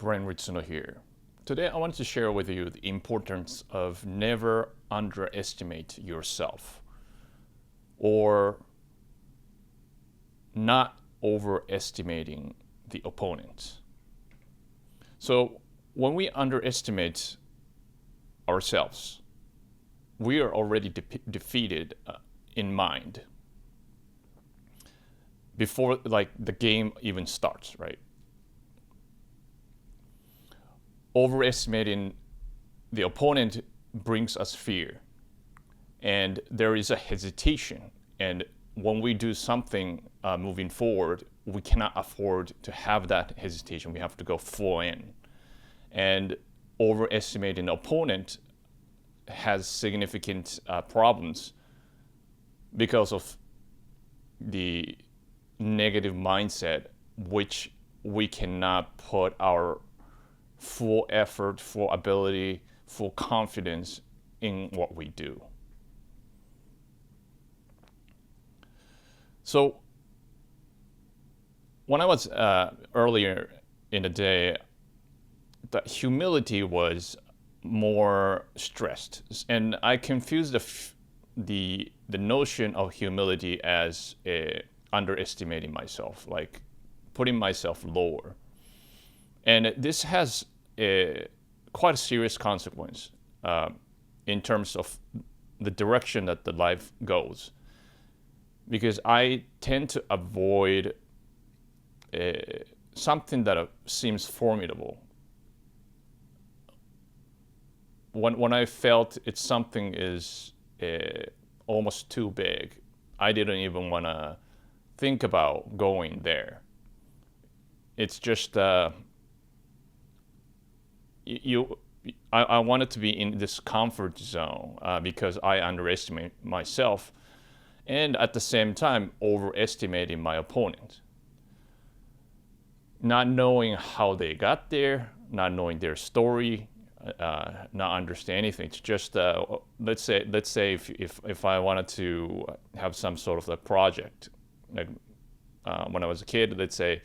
Brent Ritsuno here. Today I wanted to share with you the importance of never underestimate yourself or not overestimating the opponent. So when we underestimate ourselves, we are already defeated in mind before the game even starts, right? Overestimating the opponent brings us fear, and there is a hesitation. And when we do something moving forward, we cannot afford to have that hesitation. We have to go full in. And overestimating the opponent has significant problems because of the negative mindset, which we cannot put our full effort, full ability, full confidence in what we do. So when I was earlier in the day, the humility was more stressed, and I confused the notion of humility as underestimating myself, like putting myself lower. And this has quite a serious consequence in terms of the direction that the life goes, because I tend to avoid something that seems formidable. When I felt something is almost too big, I didn't even want to think about going there. It's just I wanted to be in this comfort zone because I underestimate myself, and at the same time overestimating my opponent. Not knowing how they got there, not knowing their story, not understand anything. It's just let's say if I wanted to have some sort of a project, like when I was a kid, let's say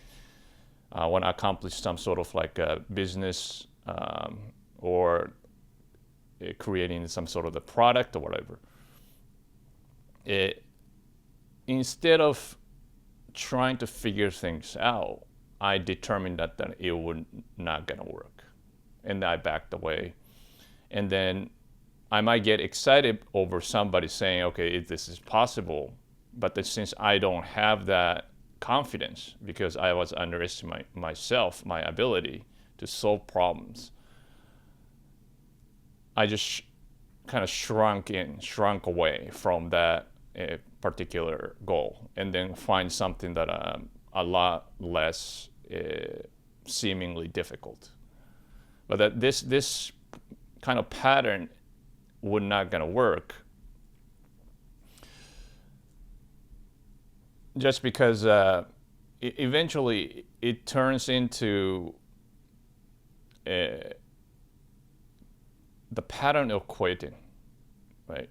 I want to accomplish some sort of like a business or creating some sort of a product or whatever. Instead of trying to figure things out, I determined that it would not gonna work, and I backed away. And then I might get excited over somebody saying, okay, this is possible, but since I don't have that confidence because I was underestimating myself, my ability to solve problems, I just kind of shrunk away from that particular goal, and then find something that a lot less seemingly difficult. But that this kind of pattern would not gonna work, just because eventually it turns into the pattern of quitting, right?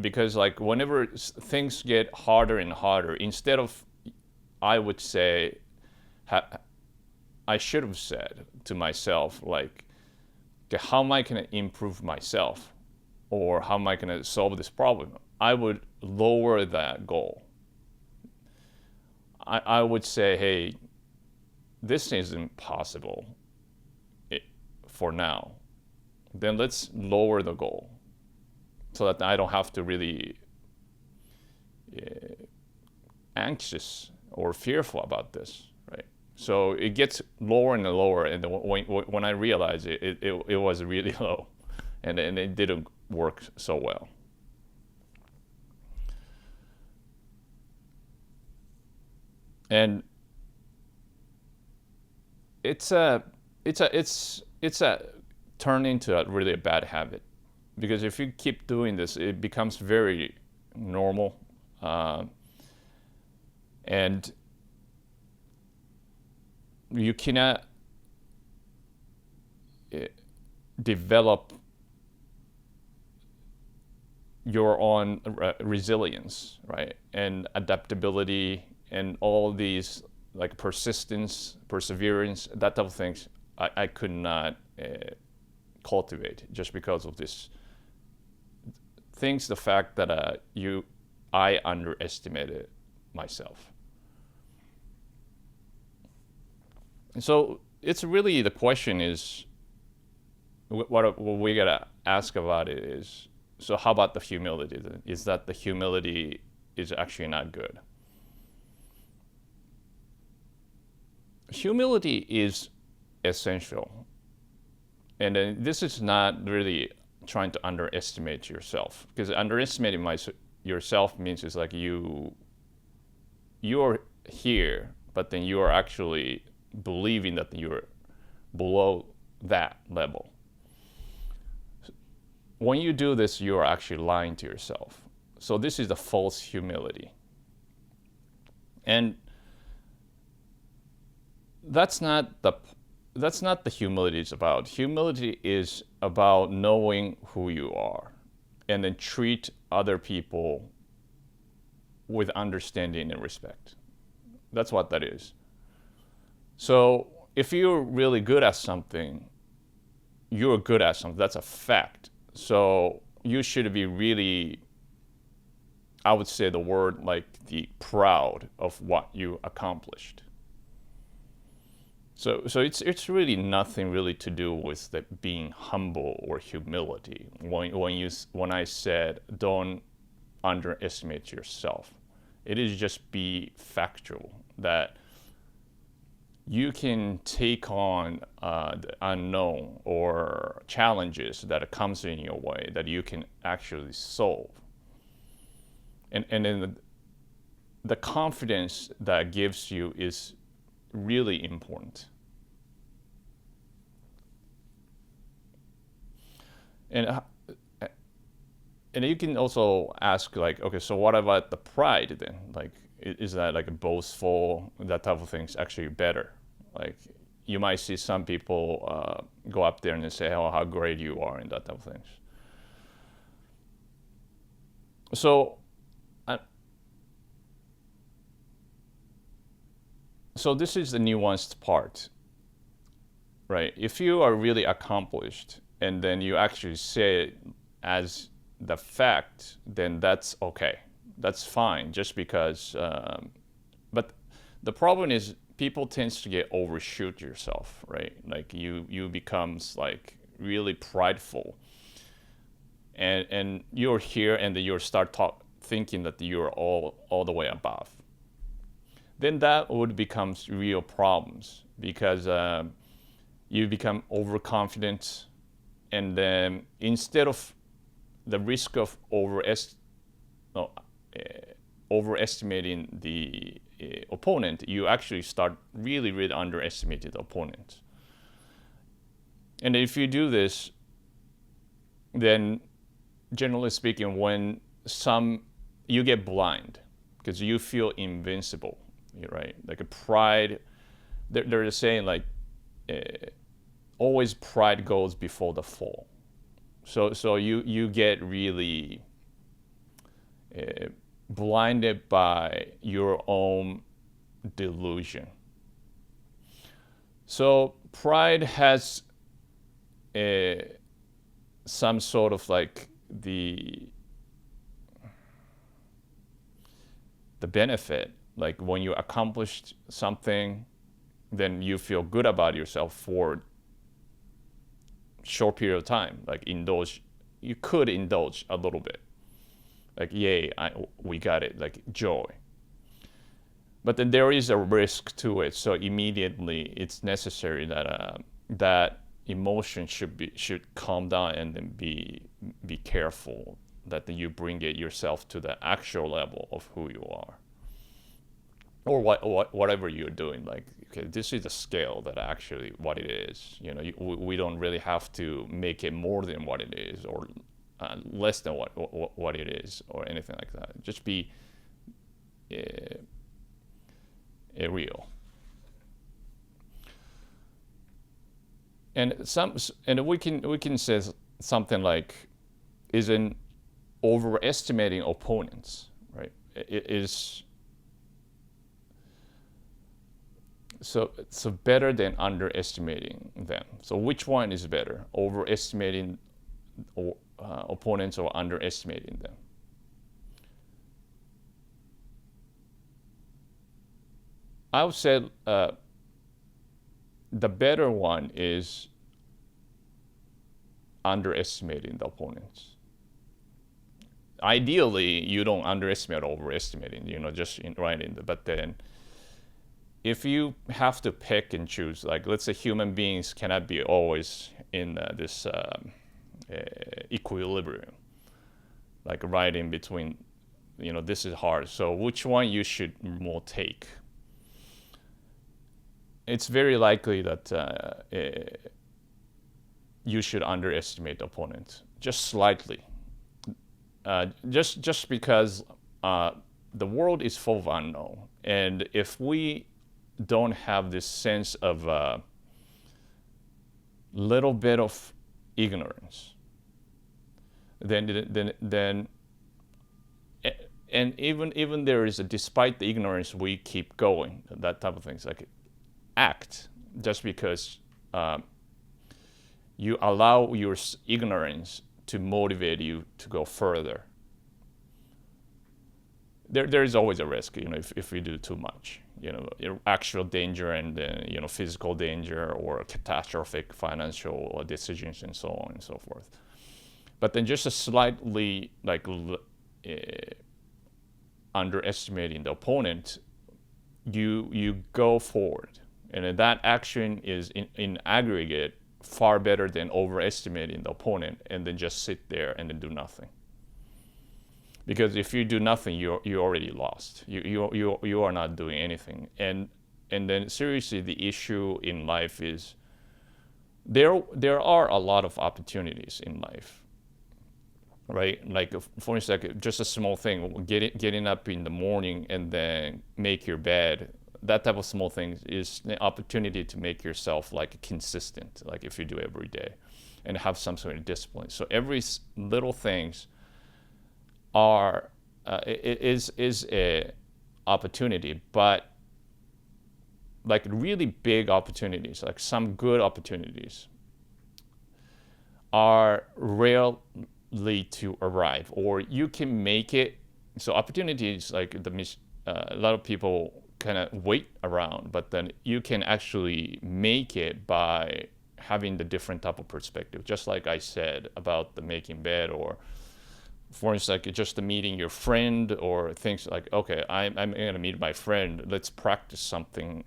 Because like whenever things get harder and harder, instead of, I would say, I should have said to myself, like, okay, how am I going to improve myself, or how am I going to solve this problem? I would lower that goal. I would say, hey, this isn't possible for now. Then let's lower the goal so that I don't have to really anxious or fearful about this, right? So it gets lower and lower, and when I realized it was really low, and it didn't work so well. And it's turned into really a bad habit, because if you keep doing this, it becomes very normal, and you cannot develop your own resilience, right? And adaptability and all these like persistence, perseverance, that type of things I could not cultivate just because of this things, the fact that I underestimated myself. And so it's really, the question is, what we gotta ask about it is, so how about the humility then? Is that the humility is actually not good? Humility is essential. And then this is not really trying to underestimate yourself, because underestimating yourself means it's like you're here, but then you are actually believing that you're below that level. When you do this, you are actually lying to yourself. So this is the false humility. And that's not the humility is about. Humility is about knowing who you are and then treat other people with understanding and respect. That's what that is. So if you're really good at something, you're good at something. That's a fact. So you should be really, I would say the word like the proud of what you accomplished. So it's really nothing really to do with the being humble or humility. When I said don't underestimate yourself, it is just be factual that you can take on the unknown or challenges that comes in your way that you can actually solve. And then the confidence that gives you is really important. And you can also ask like, okay, so what about the pride then? Like, is that like a boastful, that type of thing is actually better? Like, you might see some people go up there and say, oh, how great you are, and that type of things. So this is the nuanced part, right? If you are really accomplished and then you actually say it as the fact, then that's okay. That's fine, just because, but the problem is people tends to get overshoot yourself, right? Like you becomes like really prideful, and you're here and then you start thinking that you're all the way above. Then that would become real problems, because you become overconfident, and then instead of the risk of overestimating the opponent, you actually start really underestimating the opponent. And if you do this, then generally speaking, when you get blind because you feel invincible, right? Like a pride, they're just saying like always pride goes before the fall. So you get really blinded by your own delusion. So pride has some sort of like the benefit, like when you accomplished something, then you feel good about yourself for short period of time. Like you could indulge a little bit, like yay, we got it, like joy. But then there is a risk to it, so immediately it's necessary that that emotion should calm down, and then be careful that you bring it yourself to the actual level of who you are, or whatever you're doing. Like, okay, this is the scale that actually what it is. We don't really have to make it more than what it is, or less than what it is, or anything like that. Just be real. And we can say something like, isn't overestimating opponents, right? It is So better than underestimating them. So which one is better, overestimating opponents or underestimating them? I would say the better one is underestimating the opponents. Ideally, you don't underestimate or overestimating, just right in the, but then if you have to pick and choose, like let's say human beings cannot be always in this equilibrium, like right in between, this is hard. So which one you should more take? It's very likely that you should underestimate the opponent just slightly, just because the world is full of unknown, and if we don't have this sense of little bit of ignorance, then and even there is despite the ignorance, we keep going. That type of things, like act just because you allow your ignorance to motivate you to go further. There is always a risk, if we do too much, actual danger and physical danger or catastrophic financial decisions and so on and so forth. But then just a slightly underestimating the opponent, you go forward, and that action is in aggregate far better than overestimating the opponent and then just sit there and then do nothing. Because if you do nothing, you already lost. You are not doing anything. And then seriously, the issue in life is there are a lot of opportunities in life, right? Like for instance, just a small thing, getting up in the morning and then make your bed. That type of small thing is the opportunity to make yourself like consistent, like if you do every day, and have some sort of discipline. So every little things are is a opportunity, but like really big opportunities, like some good opportunities, are rarely to arrive, or you can make it. So opportunities like a lot of people kind of wait around, but then you can actually make it by having the different type of perspective. Just like I said about the making bed, or for instance, like just the meeting your friend, or things like, okay, I'm going to meet my friend, let's practice something,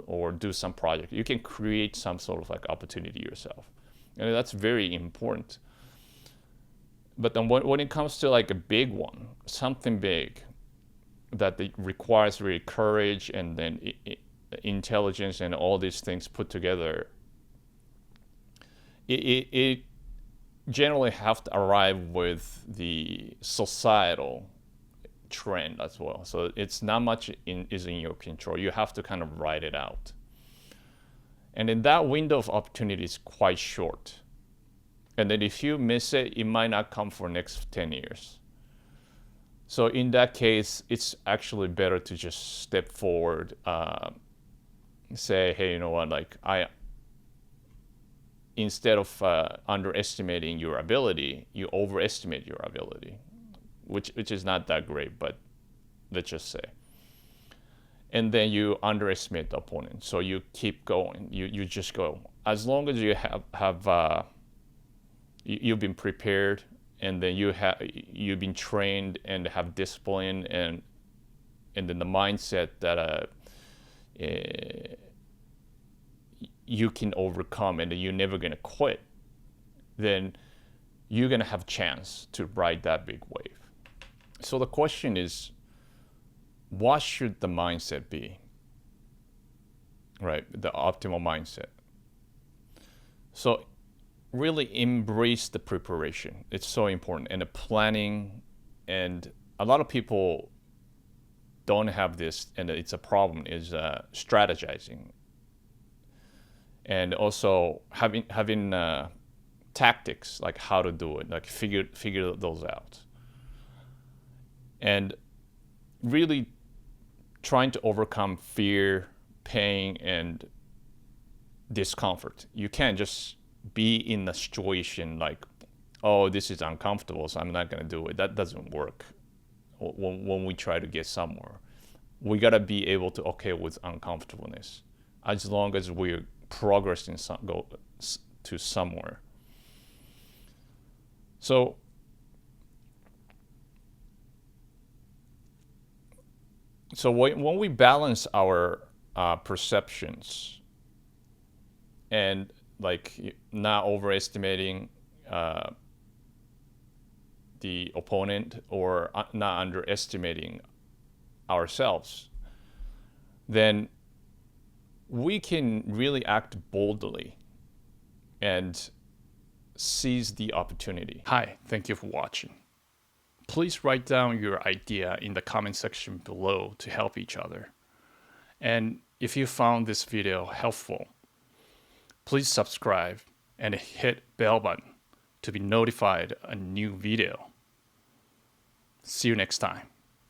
or do some project. You can create some sort of like opportunity yourself, and that's very important. But then when it comes to like a big one, something big that requires really courage and then intelligence and all these things put together, it generally have to arrive with the societal trend as well. So it's not much is in your control. You have to kind of ride it out. And then that window of opportunity is quite short. And then if you miss it, it might not come for next 10 years. So in that case, it's actually better to just step forward, say, hey, you know what, like instead of underestimating your ability, you overestimate your ability, which is not that great, but let's just say. And then you underestimate the opponent. So you keep going. You just go. As long as you have you've been prepared, and then you've been trained and have discipline, and then the mindset that you can overcome, and you're never gonna quit, then you're gonna have a chance to ride that big wave. So the question is, what should the mindset be? Right, the optimal mindset. So really embrace the preparation. It's so important, and the planning. And a lot of people don't have this, and it's a problem, is strategizing, and also having tactics, like how to do it, like figure those out, and really trying to overcome fear, pain and discomfort. You can't just be in a situation like, oh, this is uncomfortable, so I'm not going to do it. That doesn't work when we try to get somewhere. We got to be able to okay with uncomfortableness as long as we're progressing to somewhere. So when we balance our perceptions and like not overestimating the opponent or not underestimating ourselves, then we can really act boldly and seize the opportunity. Hi, thank you for watching. Please write down your idea in the comment section below to help each other. And if you found this video helpful, please subscribe and hit bell button to be notified a new video. See you next time.